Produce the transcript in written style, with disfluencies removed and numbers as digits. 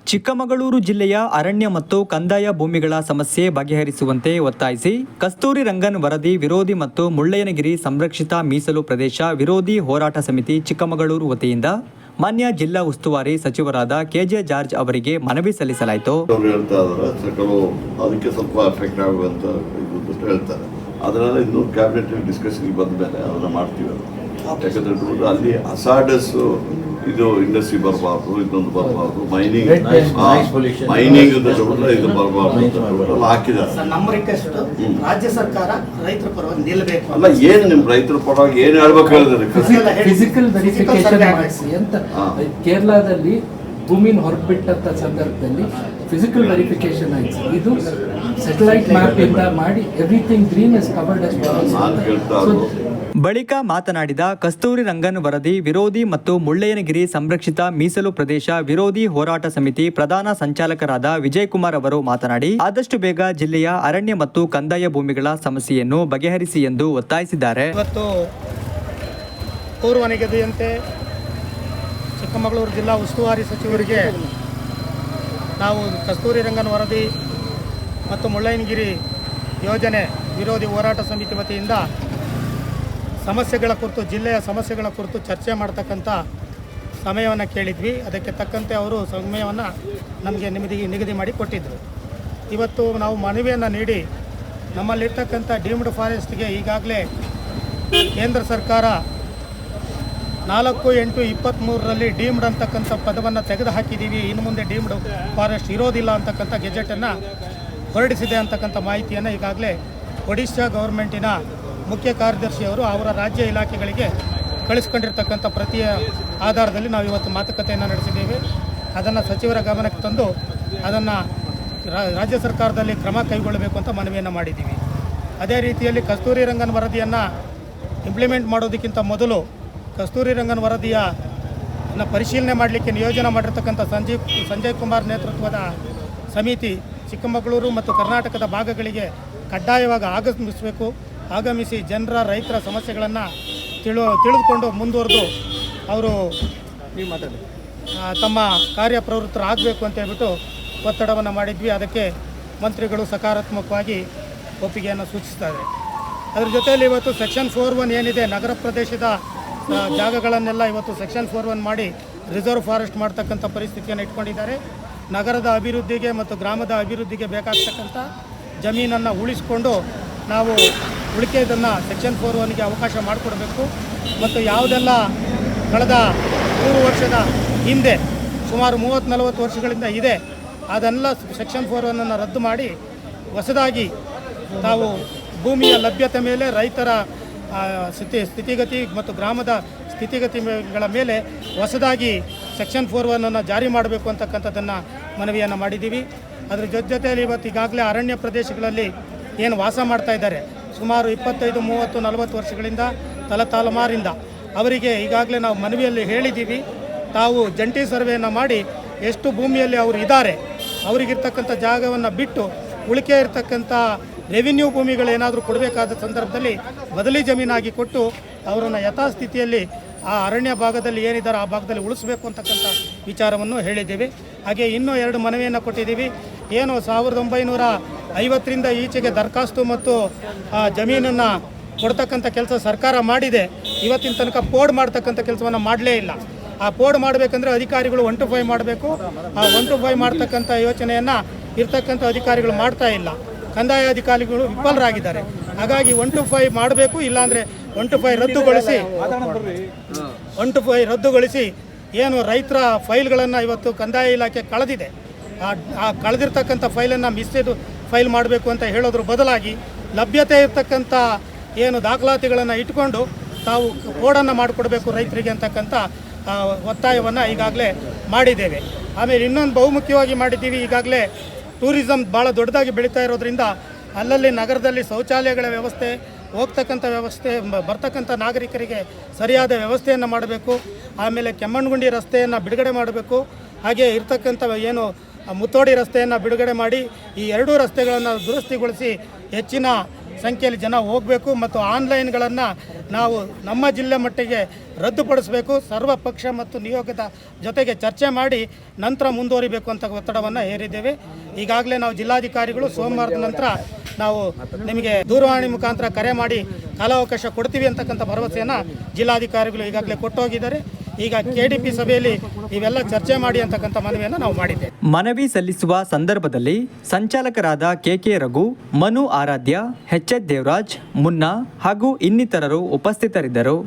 ಚಿಕ್ಕಮಗಳೂರು ಜಿಲ್ಲೆಯ ಅರಣ್ಯ ಮತ್ತು ಕಂದಾಯ ಭೂಮಿಗಳ ಸಮಸ್ಯೆ ಬಗೆಹರಿಸುವಂತೆ ಒತ್ತಾಯಿಸಿ ಕಸ್ತೂರಿ ರಂಗನ್ ವರದಿ ವಿರೋಧಿ ಮತ್ತು ಮುಳ್ಳಯ್ಯನಗಿರಿ ಸಂರಕ್ಷಿತ ಮೀಸಲು ಪ್ರದೇಶ ವಿರೋಧಿ ಹೋರಾಟ ಸಮಿತಿ ಚಿಕ್ಕಮಗಳೂರು ವತಿಯಿಂದ ಮಾನ್ಯ ಜಿಲ್ಲಾ ಉಸ್ತುವಾರಿ ಸಚಿವರಾದ ಕೆಜೆ ಜಾರ್ಜ್ ಅವರಿಗೆ ಮನವಿ ಸಲ್ಲಿಸಲಾಯಿತು. ಅದಕ್ಕೆ ಸ್ವಲ್ಪ ಎಫೆಕ್ಟ್ ಆಗುವಂತ ಹೇಳ್ತಾರೆ. ಅದನ್ನೆಲ್ಲ ಇನ್ನು ಕ್ಯಾಬಿನೆಟ್ ಡಿಸ್ಕಷನ್ ಬಂದ ಮೇಲೆ ಅದನ್ನ ಮಾಡ್ತೀವಿ. ಯಾಕಂದ್ರೆ ಅಲ್ಲಿ ಅಸಾಡಸ್ ಇದು ಇಂಡಸ್ಟ್ರಿ ಬರಬಾರ್ದು, ಇನ್ನೊಂದು ಬರಬಾರ್ದು, ಮೈನಿಂಗ್ ಇದು ಬರಬಾರ್ದು ಹಾಕಿದ್ದಾರೆ. ನಮ್ಮ ರಿಕ್ವೆಸ್ಟ್ ರಾಜ್ಯ ಸರ್ಕಾರ ರೈತರ ಪರವಾಗಿ ನಿಲ್ಲಬೇಕು. ಅಲ್ಲ, ಏನು ನಿಮ್ ರೈತರ ಪರವಾಗಿ ಏನು ಹೇಳ್ಬೇಕು ಹೇಳಿದ್ರೆ ಫಿಸಿಕಲ್ ವೆರಿಫಿಕೇಶನ್ ಮಾಡಿಸಿ ಅಂತ ಕೇರಳದಲ್ಲಿ ಭೂಮಿನ ಹೊರಬಿಟ್ಟಂತ ಸಂದರ್ಭದಲ್ಲಿ ಫಿಸಿಕಲ್ ವೆರಿಫಿಕೇಶನ್ ಆಯ್ತು. ಇದು ಸ್ಯಾಟಲೈಟ್ ಮ್ಯಾಪ್ ಇಂದ ಮಾಡಿ everything green is covered as ಬಳಿಕ ಮಾತನಾಡಿದ ಕಸ್ತೂರಿ ರಂಗನ್ ವರದಿ ವಿರೋಧಿ ಮತ್ತು ಮುಳ್ಳಯ್ಯನಗಿರಿ ಸಂರಕ್ಷಿತ ಮೀಸಲು ಪ್ರದೇಶ ವಿರೋಧಿ ಹೋರಾಟ ಸಮಿತಿ ಪ್ರಧಾನ ಸಂಚಾಲಕರಾದ ವಿಜಯಕುಮಾರ್ ಅವರು ಮಾತನಾಡಿ ಆದಷ್ಟು ಬೇಗ ಜಿಲ್ಲೆಯ ಅರಣ್ಯ ಮತ್ತು ಕಂದಾಯ ಭೂಮಿಗಳ ಸಮಸ್ಯೆಯನ್ನು ಬಗೆಹರಿಸಿ ಎಂದು ಒತ್ತಾಯಿಸಿದ್ದಾರೆ. ಇವತ್ತು ಪೂರ್ವ ನಿಗದಿಯಂತೆ ಚಿಕ್ಕಮಗಳೂರು ಜಿಲ್ಲಾ ಉಸ್ತುವಾರಿ ಸಚಿವರಿಗೆ ನಾವು ಕಸ್ತೂರಿ ರಂಗನ್ ವರದಿ ಮತ್ತು ಮುಳ್ಳಯ್ಯನಗಿರಿ ಯೋಜನೆ ವಿರೋಧಿ ಹೋರಾಟ ಸಮಿತಿ ವತಿಯಿಂದ ಸಮಸ್ಯೆಗಳ ಕುರಿತು ಜಿಲ್ಲೆಯ ಸಮಸ್ಯೆಗಳ ಕುರಿತು ಚರ್ಚೆ ಮಾಡ್ತಕ್ಕಂಥ ಸಮಯವನ್ನು ಕೇಳಿದ್ವಿ. ಅದಕ್ಕೆ ತಕ್ಕಂತೆ ಅವರು ಸಮಯವನ್ನು ನಮಗೆ ನಿಗದಿ ಮಾಡಿ ಕೊಟ್ಟಿದ್ದರು. ಇವತ್ತು ನಾವು ಮನವಿಯನ್ನು ನೀಡಿ ನಮ್ಮಲ್ಲಿರ್ತಕ್ಕಂಥ ಡೀಮ್ಡ್ ಫಾರೆಸ್ಟ್ಗೆ ಈಗಾಗಲೇ ಕೇಂದ್ರ ಸರ್ಕಾರ 4/8/23 ಡೀಮ್ಡ್ ಅಂತಕ್ಕಂಥ ಪದವನ್ನು ತೆಗೆದು ಹಾಕಿದ್ದೀವಿ. ಇನ್ನು ಮುಂದೆ ಡೀಮ್ಡ್ ಫಾರೆಸ್ಟ್ ಇರೋದಿಲ್ಲ ಅಂತಕ್ಕಂಥ ಗೆಜೆಟನ್ನು ಹೊರಡಿಸಿದೆ ಅಂತಕ್ಕಂಥ ಮಾಹಿತಿಯನ್ನು ಈಗಾಗಲೇ ಒಡಿಶಾ ಗೌರ್ಮೆಂಟಿನ ಮುಖ್ಯ ಕಾರ್ಯದರ್ಶಿಯವರು ಅವರ ರಾಜ್ಯ ಇಲಾಖೆಗಳಿಗೆ ಕಳಿಸ್ಕೊಂಡಿರ್ತಕ್ಕಂಥ ಪ್ರತಿಯ ಆಧಾರದಲ್ಲಿ ನಾವು ಇವತ್ತು ಮಾತುಕತೆಯನ್ನು ನಡೆಸಿದ್ದೇವೆ. ಅದನ್ನು ಸಚಿವರ ಗಮನಕ್ಕೆ ತಂದು ಅದನ್ನು ರಾಜ್ಯ ಸರ್ಕಾರದಲ್ಲಿ ಕ್ರಮ ಕೈಗೊಳ್ಳಬೇಕು ಅಂತ ಮನವಿಯನ್ನು ಮಾಡಿದ್ದೀವಿ. ಅದೇ ರೀತಿಯಲ್ಲಿ ಕಸ್ತೂರಿ ರಂಗನ್ ವರದಿಯನ್ನು ಇಂಪ್ಲಿಮೆಂಟ್ ಮಾಡೋದಕ್ಕಿಂತ ಮೊದಲು ಕಸ್ತೂರಿ ರಂಗನ್ ವರದಿಯನ್ನು ಪರಿಶೀಲನೆ ಮಾಡಲಿಕ್ಕೆ ನಿಯೋಜನೆ ಮಾಡಿರ್ತಕ್ಕಂಥ ಸಂಜಯ್ ಕುಮಾರ್ ನೇತೃತ್ವದ ಸಮಿತಿ ಚಿಕ್ಕಮಗಳೂರು ಮತ್ತು ಕರ್ನಾಟಕದ ಭಾಗಗಳಿಗೆ ಕಡ್ಡಾಯವಾಗಿ ಆಗಮಿಸಿ ಜನರ ರೈತರ ಸಮಸ್ಯೆಗಳನ್ನು ತಿಳಿದುಕೊಂಡು ಮುಂದುವರೆದು ಅವರು ತಮ್ಮ ಕಾರ್ಯಪ್ರವೃತ್ತರಾಗಬೇಕು ಅಂತ ಹೇಳ್ಬಿಟ್ಟು ಒತ್ತಡವನ್ನು ಮಾಡಿದ್ವಿ. ಅದಕ್ಕೆ ಮಂತ್ರಿಗಳು ಸಕಾರಾತ್ಮಕವಾಗಿ ಒಪ್ಪಿಗೆಯನ್ನು ಸೂಚಿಸ್ತಾರೆ. ಅದರ ಜೊತೆಯಲ್ಲಿ ಇವತ್ತು ಸೆಕ್ಷನ್ 4(1) ಏನಿದೆ ನಗರ ಪ್ರದೇಶದ ಜಾಗಗಳನ್ನೆಲ್ಲ ಇವತ್ತು ಸೆಕ್ಷನ್ 4(1) ಮಾಡಿ ರಿಸರ್ವ್ ಫಾರೆಸ್ಟ್ ಮಾಡ್ತಕ್ಕಂಥ ಪರಿಸ್ಥಿತಿಯನ್ನು ಇಟ್ಕೊಂಡಿದ್ದಾರೆ. ನಗರದ ಅಭಿವೃದ್ಧಿಗೆ ಮತ್ತು ಗ್ರಾಮದ ಅಭಿವೃದ್ಧಿಗೆ ಬೇಕಾಗ್ತಕ್ಕಂಥ ಜಮೀನನ್ನು ಉಳಿಸಿಕೊಂಡು ನಾವು ಉಳಿಕೆಯದನ್ನು ಸೆಕ್ಷನ್ 4(1)ಗೆ ಅವಕಾಶ ಮಾಡಿಕೊಡಬೇಕು. ಮತ್ತು ಯಾವುದೆಲ್ಲ ಕಳೆದ 3 ವರ್ಷದ ಹಿಂದೆ ಸುಮಾರು 30-40 ವರ್ಷಗಳಿಂದ ಇದೆ ಅದನ್ನೆಲ್ಲ ಸೆಕ್ಷನ್ 4(1)ಅನ್ನು ರದ್ದು ಮಾಡಿ ಹೊಸದಾಗಿ ತಾವು ಭೂಮಿಯ ಲಭ್ಯತೆ ಮೇಲೆ ರೈತರ ಸ್ಥಿತಿಗತಿ ಮತ್ತು ಗ್ರಾಮದ ಸ್ಥಿತಿಗತಿಗಳ ಮೇಲೆ ಹೊಸದಾಗಿ ಸೆಕ್ಷನ್ 4(1)ಅನ್ನು ಜಾರಿ ಮಾಡಬೇಕು ಅಂತಕ್ಕಂಥದ್ದನ್ನು ಮನವಿಯನ್ನು ಮಾಡಿದ್ದೀವಿ. ಅದರ ಜೊತೆಯಲ್ಲಿ ಇವತ್ತು ಈಗಾಗಲೇ ಅರಣ್ಯ ಪ್ರದೇಶಗಳಲ್ಲಿ ಏನು ವಾಸ ಮಾಡ್ತಾ ಇದ್ದಾರೆ ಸುಮಾರು 25, 30, 40 ವರ್ಷಗಳಿಂದ ತಲೆಮಾರಿಂದ ಅವರಿಗೆ ಈಗಾಗಲೇ ನಾವು ಮನವಿಯಲ್ಲಿ ಹೇಳಿದ್ದೀವಿ. ತಾವು ಜಂಟಿ ಸರ್ವೆಯನ್ನು ಮಾಡಿ ಎಷ್ಟು ಭೂಮಿಯಲ್ಲಿ ಅವರು ಇದ್ದಾರೆ ಅವರಿಗಿರ್ತಕ್ಕಂಥ ಜಾಗವನ್ನು ಬಿಟ್ಟು ಉಳಿಕೆ ಇರತಕ್ಕಂಥ ರೆವಿನ್ಯೂ ಭೂಮಿಗಳೇನಾದರೂ ಕೊಡಬೇಕಾದ ಸಂದರ್ಭದಲ್ಲಿ ಬದಲಿ ಜಮೀನಾಗಿ ಕೊಟ್ಟು ಅವರನ್ನು ಯಥಾಸ್ಥಿತಿಯಲ್ಲಿ ಆ ಅರಣ್ಯ ಭಾಗದಲ್ಲಿ ಏನಿದ್ದಾರೆ ಆ ಭಾಗದಲ್ಲಿ ಉಳಿಸಬೇಕು ಅಂತಕ್ಕಂಥ ವಿಚಾರವನ್ನು ಹೇಳಿದ್ದೀವಿ. ಹಾಗೆ ಇನ್ನೂ 2 ಮನವಿಯನ್ನು ಕೊಟ್ಟಿದ್ದೀವಿ. ಏನು 1950ರಿಂದ ಈಚೆಗೆ ದರಖಾಸ್ತು ಮತ್ತು ಜಮೀನನ್ನು ಕೊಡ್ತಕ್ಕಂಥ ಕೆಲಸ ಸರ್ಕಾರ ಮಾಡಿದೆ. ಇವತ್ತಿನ ತನಕ ಪೋಡ್ ಮಾಡ್ತಕ್ಕಂಥ ಕೆಲಸವನ್ನು ಮಾಡಲೇ ಇಲ್ಲ. ಆ ಪೋಡ್ ಮಾಡಬೇಕಂದ್ರೆ ಅಧಿಕಾರಿಗಳು 1 to 5 ಮಾಡಬೇಕು. ಆ 1 to 5 ಮಾಡ್ತಕ್ಕಂಥ ಯೋಚನೆಯನ್ನು ಇರ್ತಕ್ಕಂಥ ಅಧಿಕಾರಿಗಳು ಮಾಡ್ತಾ ಇಲ್ಲ. ಕಂದಾಯ ಅಧಿಕಾರಿಗಳು ವಿಫಲರಾಗಿದ್ದಾರೆ. ಹಾಗಾಗಿ 1 to 5 ಮಾಡಬೇಕು. ಇಲ್ಲಾಂದರೆ 1 to 5 ರದ್ದುಗೊಳಿಸಿ ಏನು ರೈತರ ಫೈಲ್ಗಳನ್ನು ಇವತ್ತು ಕಂದಾಯ ಇಲಾಖೆ ಕಳೆದಿದೆ ಆ ಕಳೆದಿರ್ತಕ್ಕಂಥ ಫೈಲನ್ನು ಮಿಸ್ಸೆದು ಫೈಲ್ ಮಾಡಬೇಕು ಅಂತ ಹೇಳೋದ್ರ ಬದಲಾಗಿ ಲಭ್ಯತೆ ಇರ್ತಕ್ಕಂಥ ಏನು ದಾಖಲಾತಿಗಳನ್ನು ಇಟ್ಕೊಂಡು ತಾವು ಕೋಡನ್ನು ಮಾಡಿಕೊಡ್ಬೇಕು ರೈತರಿಗೆ ಅಂತಕ್ಕಂಥ ಒತ್ತಾಯವನ್ನು ಈಗಾಗಲೇ ಮಾಡಿದ್ದೇವೆ. ಆಮೇಲೆ ಇನ್ನೊಂದು ಬಹುಮುಖ್ಯವಾಗಿ ಮಾಡಿದ್ದೀವಿ. ಈಗಾಗಲೇ ಟೂರಿಸಮ್ ಭಾಳ ದೊಡ್ಡದಾಗಿ ಬೆಳೀತಾ ಇರೋದ್ರಿಂದ ಅಲ್ಲಲ್ಲಿ ನಗರದಲ್ಲಿ ಶೌಚಾಲಯಗಳ ವ್ಯವಸ್ಥೆ, ಹೋಗ್ತಕ್ಕಂಥ ವ್ಯವಸ್ಥೆ, ಬರ್ತಕ್ಕಂಥ ನಾಗರಿಕರಿಗೆ ಸರಿಯಾದ ವ್ಯವಸ್ಥೆಯನ್ನು ಮಾಡಬೇಕು. ಆಮೇಲೆ ಕೆಮ್ಮಣ್ಣಗುಂಡಿ ರಸ್ತೆಯನ್ನು ಬಿಡುಗಡೆ ಮಾಡಬೇಕು. ಹಾಗೆ ಇರ್ತಕ್ಕಂಥ ಏನು ಮುತ್ತೋಡಿ ರಸ್ತೆಯನ್ನು ಬಿಡುಗಡೆ ಮಾಡಿ ಈ 2 ರಸ್ತೆಗಳನ್ನು ದುರಸ್ತಿಗೊಳಿಸಿ ಹೆಚ್ಚಿನ ಸಂಖ್ಯೆಯಲ್ಲಿ ಜನ ಹೋಗಬೇಕು. ಮತ್ತು ಆನ್ಲೈನ್ಗಳನ್ನು ನಾವು ನಮ್ಮ ಜಿಲ್ಲೆ ಮಟ್ಟಿಗೆ ರದ್ದುಪಡಿಸಬೇಕು, ಸರ್ವ ಪಕ್ಷ ಮತ್ತು ನಿಯೋಗದ ಜೊತೆಗೆ ಚರ್ಚೆ ಮಾಡಿ ನಂತರ ಮುಂದುವರಿಬೇಕು ಅಂತ ಒತ್ತಡವನ್ನು ಹೇರಿದ್ದೇವೆ. ಈಗಾಗಲೇ ನಾವು ಜಿಲ್ಲಾಧಿಕಾರಿಗಳು ಸೋಮವಾರದ ನಂತರ ನಾವು ನಿಮಗೆ ದೂರವಾಣಿ ಮುಖಾಂತರ ಕರೆ ಮಾಡಿ ಕಾಲಾವಕಾಶ ಕೊಡ್ತೀವಿ ಅಂತಕ್ಕಂಥ ಭರವಸೆಯನ್ನು ಜಿಲ್ಲಾಧಿಕಾರಿಗಳು ಈಗಾಗಲೇ ಕೊಟ್ಟು ಹೋಗಿದ್ದಾರೆ. ಈಗ KDP ಸಭೆಯಲ್ಲಿ ಇವೆಲ್ಲ ಚರ್ಚೆ ಮಾಡಿ ಅಂತಕ್ಕಂಥ ಮನವಿಯನ್ನು ನಾವು ಮಾಡಿದ್ದೇವೆ. ಮನವಿ ಸಲ್ಲಿಸುವ ಸಂದರ್ಭದಲ್ಲಿ ಸಂಚಾಲಕರಾದ KK ರಘು, ಮನು ಆರಾಧ್ಯ, HH ದೇವರಾಜ್, ಮುನ್ನಾ ಹಾಗೂ ಇನ್ನಿತರರು ಉಪಸ್ಥಿತರಿದ್ದರು.